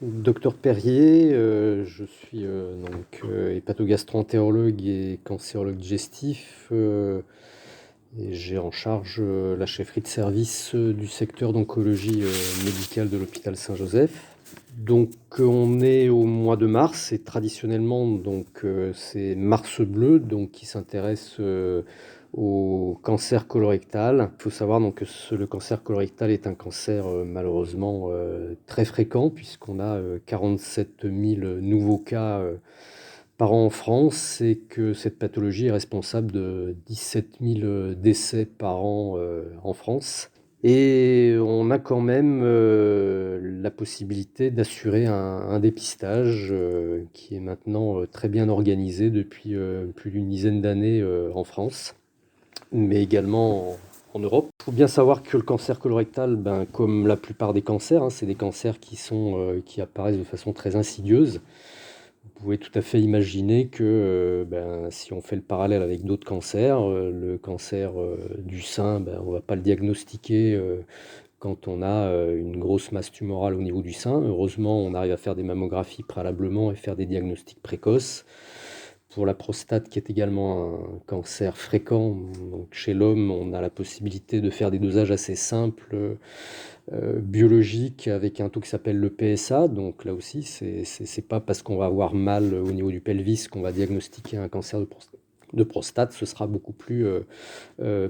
Docteur Perrier, je suis hépatogastro-entérologue et cancérologue digestif, et j'ai en charge la chefferie de service du secteur d'oncologie médicale de l'hôpital Saint-Joseph. Donc on est au mois de mars et traditionnellement c'est Mars bleu donc qui s'intéresse au cancer colorectal. Il faut savoir le cancer colorectal est un cancer malheureusement très fréquent puisqu'on a 47 000 nouveaux cas par an en France et que cette pathologie est responsable de 17 000 décès par an en France. Et on a quand même la possibilité d'assurer un dépistage qui est maintenant très bien organisé depuis plus d'une dizaine d'années en France, mais également en Europe. Il faut bien savoir que le cancer colorectal, comme la plupart des cancers, c'est des cancers qui apparaissent de façon très insidieuse. Vous pouvez tout à fait imaginer que si on fait le parallèle avec d'autres cancers, le cancer du sein, on ne va pas le diagnostiquer quand on a une grosse masse tumorale au niveau du sein. Heureusement, on arrive à faire des mammographies préalablement et faire des diagnostics précoces. Pour la prostate, qui est également un cancer fréquent, donc chez l'homme, on a la possibilité de faire des dosages assez simples, biologiques, avec un taux qui s'appelle le PSA. Donc là aussi, c'est pas parce qu'on va avoir mal au niveau du pelvis qu'on va diagnostiquer un cancer de prostate. Ce sera beaucoup plus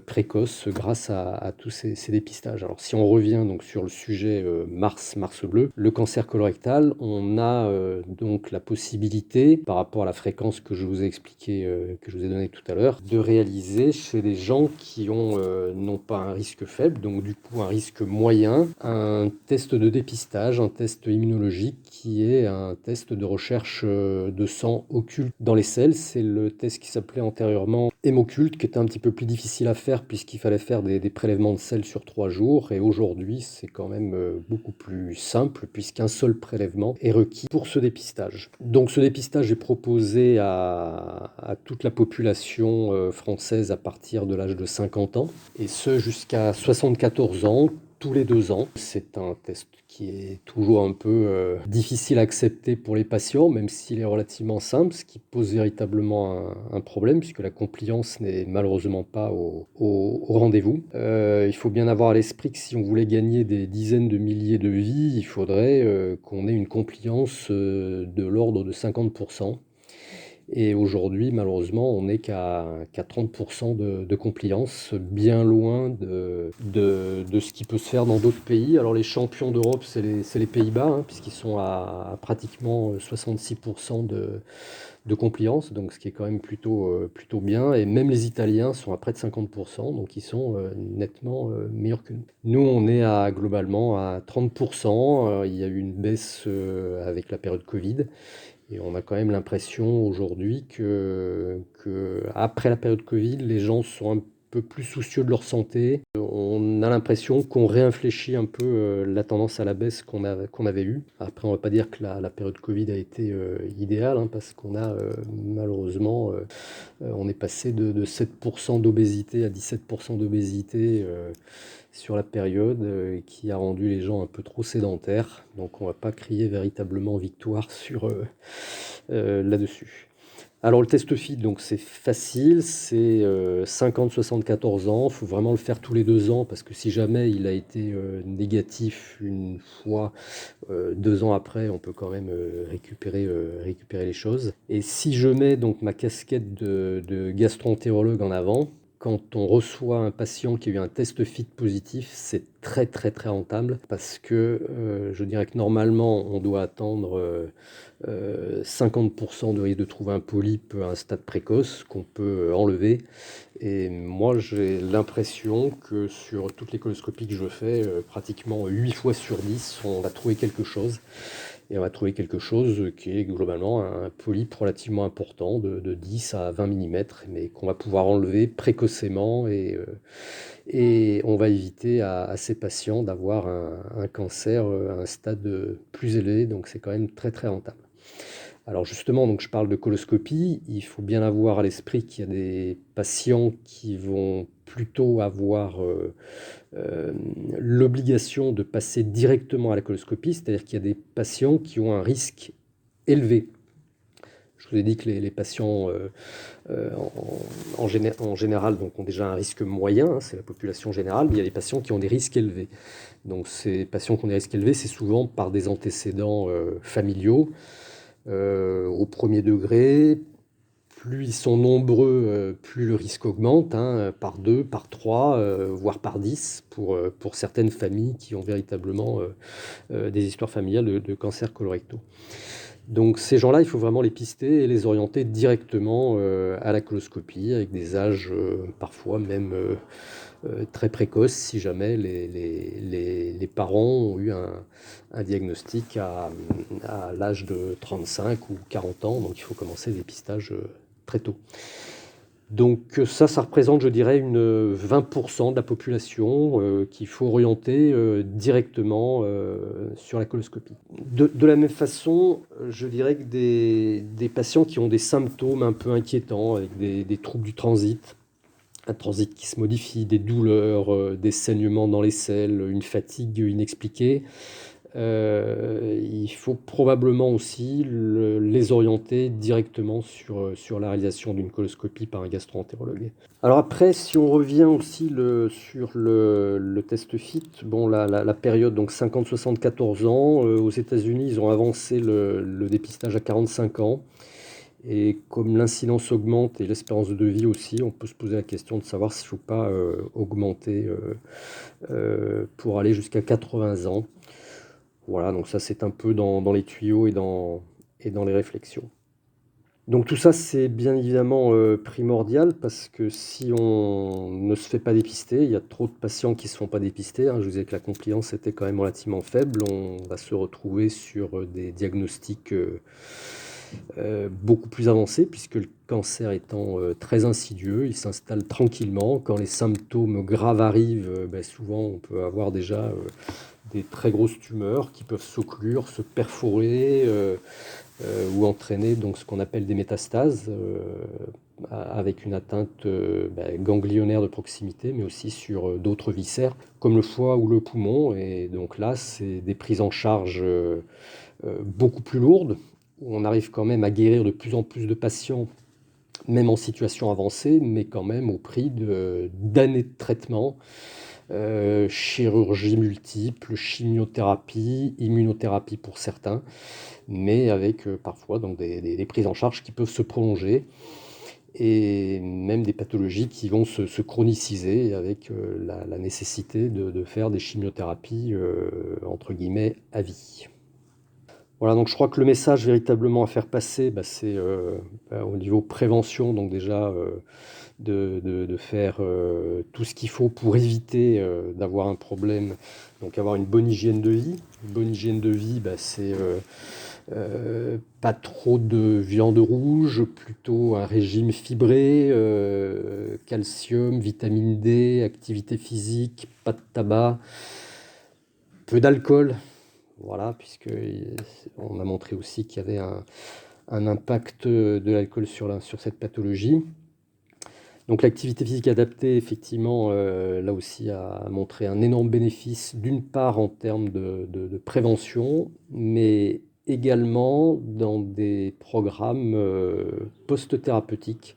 précoce grâce à tous ces dépistages. Alors si on revient donc sur le sujet Mars bleu, le cancer colorectal, on a donc la possibilité, par rapport à la fréquence que je vous ai expliqué, que je vous ai donné tout à l'heure, de réaliser chez les gens qui ont non pas un risque faible, donc du coup un risque moyen, un test de dépistage, un test immunologique qui est un test de recherche de sang occulte dans les selles. C'est le test qui s'appelait antérieurement hémocculte, qui était un petit peu plus difficile à faire puisqu'il fallait faire des prélèvements de sel sur 3 jours. Et aujourd'hui, c'est quand même beaucoup plus simple puisqu'un seul prélèvement est requis pour ce dépistage. Donc ce dépistage est proposé à toute la population française à partir de l'âge de 50 ans, et ce jusqu'à 74 ans, tous les 2 ans. C'est un test qui est toujours un peu difficile à accepter pour les patients, même s'il est relativement simple, ce qui pose véritablement un problème, puisque la compliance n'est malheureusement pas au rendez-vous. Il faut bien avoir à l'esprit que si on voulait gagner des dizaines de milliers de vies, il faudrait qu'on ait une compliance de l'ordre de 50%. Et aujourd'hui, malheureusement, on n'est qu'à 30% de compliance, bien loin de ce qui peut se faire dans d'autres pays. Alors les champions d'Europe, c'est les Pays-Bas, puisqu'ils sont à pratiquement 66% de compliance, donc ce qui est quand même plutôt bien. Et même les Italiens sont à près de 50%, donc ils sont nettement meilleurs que nous. Nous, on est globalement à 30%. Il y a eu une baisse avec la période Covid. Et on a quand même l'impression aujourd'hui que après la période Covid, les gens sont un peu plus soucieux de leur santé. On a l'impression qu'on réinfléchit un peu la tendance à la baisse qu'on avait eue. Après, on ne va pas dire que la période Covid a été idéale, parce qu'on a malheureusement, on est passé de 7% d'obésité à 17% d'obésité sur la période, qui a rendu les gens un peu trop sédentaires. Donc on va pas crier véritablement victoire là-dessus. Alors le test FIT, donc c'est facile, c'est 50-74 ans, il faut vraiment le faire tous les 2 ans, parce que si jamais il a été négatif une fois, 2 ans après, on peut quand même récupérer les choses. Et si je mets donc ma casquette de gastro-entérologue en avant, quand on reçoit un patient qui a eu un test FIT positif, c'est très très très rentable, parce que je dirais que normalement on doit attendre 50% de risque de trouver un polype à un stade précoce qu'on peut enlever. Et moi j'ai l'impression que sur toutes les coloscopies que je fais, pratiquement 8 fois sur 10, on va trouver quelque chose. Et on va trouver quelque chose qui est globalement un polype relativement important de 10 à 20 mm, mais qu'on va pouvoir enlever précocement, et on va éviter à ces patients d'avoir un cancer à un stade plus élevé, donc c'est quand même très très rentable. Alors justement, donc je parle de coloscopie, il faut bien avoir à l'esprit qu'il y a des patients qui vont plutôt avoir l'obligation de passer directement à la coloscopie, c'est-à-dire qu'il y a des patients qui ont un risque élevé. Je vous ai dit que les patients en général donc, ont déjà un risque moyen, hein, c'est la population générale, mais il y a des patients qui ont des risques élevés. Donc ces patients qui ont des risques élevés, c'est souvent par des antécédents familiaux au premier degré. Plus ils sont nombreux, plus le risque augmente, hein, par 2, par 3, voire par 10 pour certaines familles qui ont véritablement des histoires familiales de cancers colorectaux. Donc ces gens-là, il faut vraiment les pister et les orienter directement à la coloscopie avec des âges parfois même très précoces si jamais les parents ont eu un diagnostic à l'âge de 35 ou 40 ans. Donc il faut commencer le dépistage très tôt. Donc ça représente, je dirais, 20% de la population qu'il faut orienter directement sur la coloscopie. De la même façon, je dirais que des patients qui ont des symptômes un peu inquiétants, avec des troubles du transit, un transit qui se modifie, des douleurs, des saignements dans les selles, une fatigue inexpliquée, il faut probablement aussi les orienter directement sur la réalisation d'une coloscopie par un gastro-entérologue. Alors après, si on revient aussi sur le test FIT, bon, la période, donc 50-74 ans, aux États-Unis, ils ont avancé le dépistage à 45 ans. Et comme l'incidence augmente et l'espérance de vie aussi, on peut se poser la question de savoir s'il ne faut pas augmenter pour aller jusqu'à 80 ans. Voilà, donc ça c'est un peu dans les tuyaux et dans les réflexions. Donc tout ça c'est bien évidemment primordial parce que si on ne se fait pas dépister, il y a trop de patients qui ne se font pas dépister, hein. Je vous disais que la compliance était quand même relativement faible, on va se retrouver sur des diagnostics beaucoup plus avancés puisque le cancer étant très insidieux, il s'installe tranquillement. Quand les symptômes graves arrivent, souvent on peut avoir déjà des très grosses tumeurs qui peuvent s'occlure, se perforer ou entraîner donc ce qu'on appelle des métastases avec une atteinte ganglionnaire de proximité, mais aussi sur d'autres viscères comme le foie ou le poumon. Et donc là, c'est des prises en charge beaucoup plus lourdes. On arrive quand même à guérir de plus en plus de patients, même en situation avancée, mais quand même au prix d'années de traitement. Chirurgie multiple, chimiothérapie, immunothérapie pour certains, mais avec parfois donc des prises en charge qui peuvent se prolonger et même des pathologies qui vont se chroniciser avec la nécessité de faire des chimiothérapies entre guillemets à vie. Voilà, donc je crois que le message véritablement à faire passer, c'est au niveau prévention, donc déjà de faire tout ce qu'il faut pour éviter d'avoir un problème, donc avoir une bonne hygiène de vie. Une bonne hygiène de vie, c'est pas trop de viande rouge, plutôt un régime fibré, calcium, vitamine D, activité physique, pas de tabac, peu d'alcool. Voilà, puisqu'on a montré aussi qu'il y avait un impact de l'alcool sur cette pathologie. Donc l'activité physique adaptée, effectivement, là aussi a montré un énorme bénéfice, d'une part en termes de prévention, mais également dans des programmes post-thérapeutiques,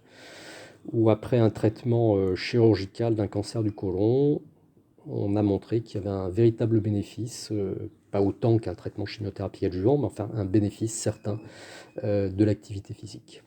où après un traitement chirurgical d'un cancer du côlon, on a montré qu'il y avait un véritable bénéfice, pas autant qu'un traitement chimiothérapie adjuvant, mais enfin un bénéfice certain de l'activité physique.